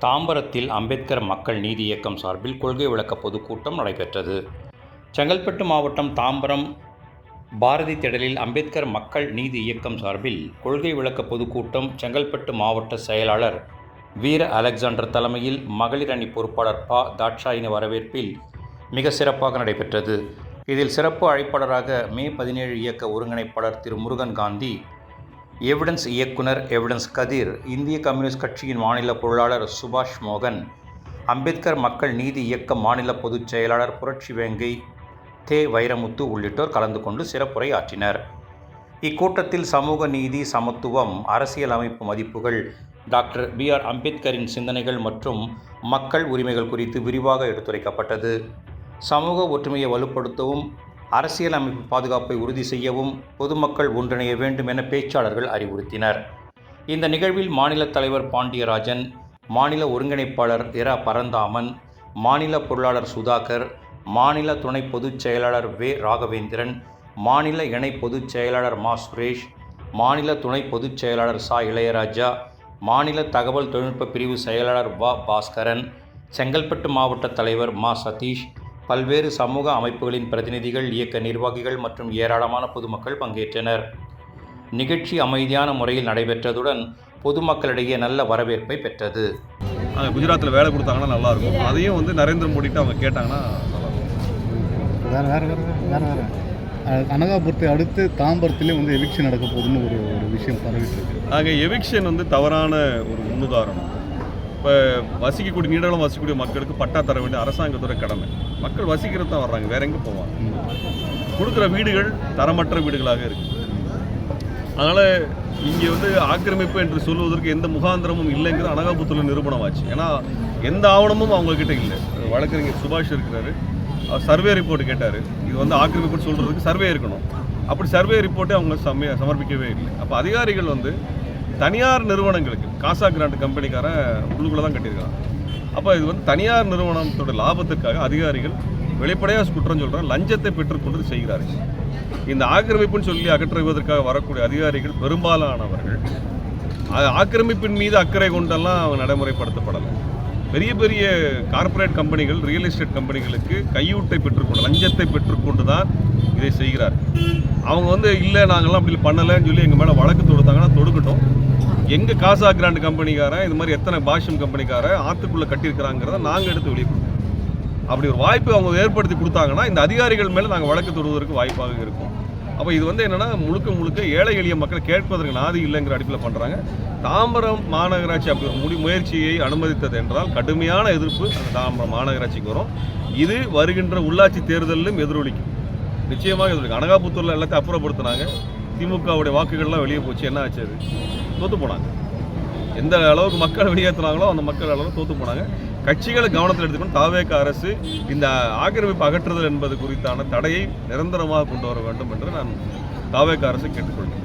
தாம்பரத்தில் அம்பேத்கர் மக்கள் நீதி இயக்கம் சார்பில் கொள்கை விளக்க பொதுக்கூட்டம் நடைபெற்றது. செங்கல்பட்டு மாவட்டம் தாம்பரம் பாரதி திடலில் அம்பேத்கர் மக்கள் நீதி இயக்கம் சார்பில் கொள்கை விளக்க பொதுக்கூட்டம் செங்கல்பட்டு மாவட்ட செயலாளர் வீர அலெக்சாண்டர் தலைமையில் மகளிர் அணி பொறுப்பாளர் ப. தாட்சாயினி வரவேற்பில் மிக சிறப்பாக நடைபெற்றது. இதில் சிறப்பு அழைப்பாளராக மே 17 இயக்க ஒருங்கிணைப்பாளர் திரு முருகன் காந்தி, எவிடன்ஸ் இயக்குனர் எவிடன்ஸ் கதிர், இந்திய கம்யூனிஸ்ட் கட்சியின் மாநில பொருளாளர் சுபாஷ் மோகன், அம்பேத்கர் மக்கள் நீதி இயக்க மாநில பொதுச் செயலாளர் புரட்சி வேங்கை தே. வைரமுத்து உள்ளிட்டோர் கலந்து கொண்டு சிறப்புரை ஆற்றினர். இக்கூட்டத்தில் சமூக நீதி, சமத்துவம், அரசியல் அமைப்பு மதிப்புகள், டாக்டர் பி.ஆர். அம்பேத்கரின் சிந்தனைகள் மற்றும் மக்கள் உரிமைகள் குறித்து விரிவாக எடுத்துரைக்கப்பட்டது. சமூக ஒற்றுமையை வலுப்படுத்தவும், அரசியல் அமைப்பு பாதுகாப்பை உறுதி செய்யவும் பொதுமக்கள் ஒன்றிணைய வேண்டும் என பேச்சாளர்கள் அறிவுறுத்தினர். இந்த நிகழ்வில் மாநில தலைவர் பாண்டியராஜன், மாநில ஒருங்கிணைப்பாளர் இரா. பரந்தாமன், மாநில பொருளாளர் சுதாகர், மாநில துணை பொதுச் செயலாளர் வே. ராகவேந்திரன், மாநில இணை பொதுச் செயலாளர் மா. சுரேஷ், மாநில துணை பொதுச் செயலாளர் சா. இளையராஜா, மாநில தகவல் தொழில்நுட்ப பிரிவு செயலாளர் வ. பாஸ்கரன், செங்கல்பட்டு மாவட்ட தலைவர் மா. சதீஷ், பல்வேறு சமூக அமைப்புகளின் பிரதிநிதிகள், இயக்க நிர்வாகிகள் மற்றும் ஏராளமான பொதுமக்கள் பங்கேற்றனர். நிகழ்ச்சி அமைதியான முறையில் நடைபெற்றதுடன் பொதுமக்களிடையே நல்ல வரவேற்பை பெற்றது. குஜராத்தில் வேலை கொடுத்தாங்கன்னா நல்லாயிருக்கும். அதையும் நரேந்திர மோடிட்டு அவங்க கேட்டாங்கன்னா வேறு அனகாபுரத்தை அடுத்து தாம்பரத்திலே எவிக்ஷன் நடக்க போகுதுன்னு ஒரு விஷயம் பரவிட்டு இருக்கு. ஆக எவிக்ஷன் தவறான ஒரு முன்னுதாரணம். இப்போ வசிக்கக்கூடிய நீண்டகாலம் வசிக்கக்கூடிய மக்களுக்கு பட்டா தர வேண்டிய அரசாங்கத்தோட கடமை. மக்கள் வசிக்கிறது தான் வர்றாங்க, வேற எங்கே போவாங்க? கொடுக்குற வீடுகள் தரமற்ற வீடுகளாக இருக்குது. அதனால் இங்கே ஆக்கிரமிப்பு என்று சொல்வதற்கு எந்த முகாந்திரமும் இல்லைங்கிறது அனகாபுரத்தில் நிரூபணமாச்சு. ஏன்னா எந்த ஆவணமும் அவங்கக்கிட்ட இல்லை. வழக்கறிஞர் சுபாஷ் இருக்கிறாரு, அவர் சர்வே ரிப்போர்ட் கேட்டார். இது ஆக்கிரமிப்புன்னு சொல்கிறதுக்கு சர்வே இருக்கணும். அப்படி சர்வே ரிப்போர்ட்டே அவங்க சமர்ப்பிக்கவே இல்லை. அப்போ அதிகாரிகள் தனியார் நிறுவனங்களுக்கு, காசா கிராண்ட் கம்பெனிக்காரன் உள்ளுக்குள்ளே தான் கட்டியிருக்காங்க. அப்போ இது தனியார் நிறுவனத்தோட லாபத்துக்காக அதிகாரிகள் வெளிப்படையாக குற்றம் சொல்கிறாங்க, லஞ்சத்தை பெற்றுக்கொண்டு செய்கிறார்கள். இந்த ஆக்கிரமிப்புன்னு சொல்லி அகற்றுவதற்காக வரக்கூடிய அதிகாரிகள் பெரும்பாலானவர்கள் ஆக்கிரமிப்பின் மீது அக்கறை கொண்டெல்லாம் அவங்க நடைமுறைப்படுத்தப்படலை. பெரிய பெரிய கார்ப்பரேட் கம்பெனிகள், ரியல் எஸ்டேட் கம்பெனிகளுக்கு கையூட்டை பெற்றுக்கொண்டு, லஞ்சத்தை பெற்றுக்கொண்டு தான் இதை செய்கிறார்கள். அவங்க இல்லை நாங்கள்லாம் அப்படி பண்ணலைன்னு சொல்லி எங்கள் மேலே வழக்கு தொடுத்தாங்கன்னா தொடுக்கட்டும். எங்கள் காசா கிராண்ட் கம்பெனிக்காரன் இது மாதிரி எத்தனை பாஷ்யம் கம்பெனிக்காரன் ஆற்றுக்குள்ளே கட்டியிருக்கிறாங்கிறத நாங்கள் எடுத்து வெளியே கொடுப்போம். அப்படி ஒரு வாய்ப்பு அவங்க ஏற்படுத்தி கொடுத்தாங்கன்னா இந்த அதிகாரிகள் மேலே நாங்கள் வழக்கு தொடுவதற்கு வாய்ப்பாக இருக்கும். அப்போ இது என்னென்னா முழுக்க ஏழை எளிய மக்கள் கேட்பதற்கு நாதி இல்லைங்கிற அடிப்பில் பண்ணுறாங்க. தாம்பரம் மாநகராட்சி அப்படி ஒரு முயற்சியை அனுமதித்தது என்றால் கடுமையான எதிர்ப்பு அந்த தாம்பரம் மாநகராட்சிக்கு வரும். இது வருகின்ற உள்ளாட்சி தேர்தலிலும் எதிரொலிக்கும், நிச்சயமாக எதிரொலிக்கும். அனகாபுத்தூரில் எல்லாத்தையும் அப்புறப்படுத்தினாங்க. திமுகவுடைய வாக்குகள்லாம் வெளியே போச்சு. என்ன ஆச்சு? அது தோற்று போனாங்க. எந்த அளவுக்கு மக்கள் வெளியேற்றினாங்களோ அந்த மக்கள் அளவுக்கு தோற்று போனாங்க. கட்சிகளை கவனத்தில் எடுத்துக்கணும். தாவேக அரசு இந்த ஆக்கிரமிப்பு அகற்றுதல் என்பது குறித்தான தடையை நிரந்தரமாக கொண்டு வர வேண்டும் என்று நான் தாவேக அரசை கேட்டுக்கொள்கிறேன்.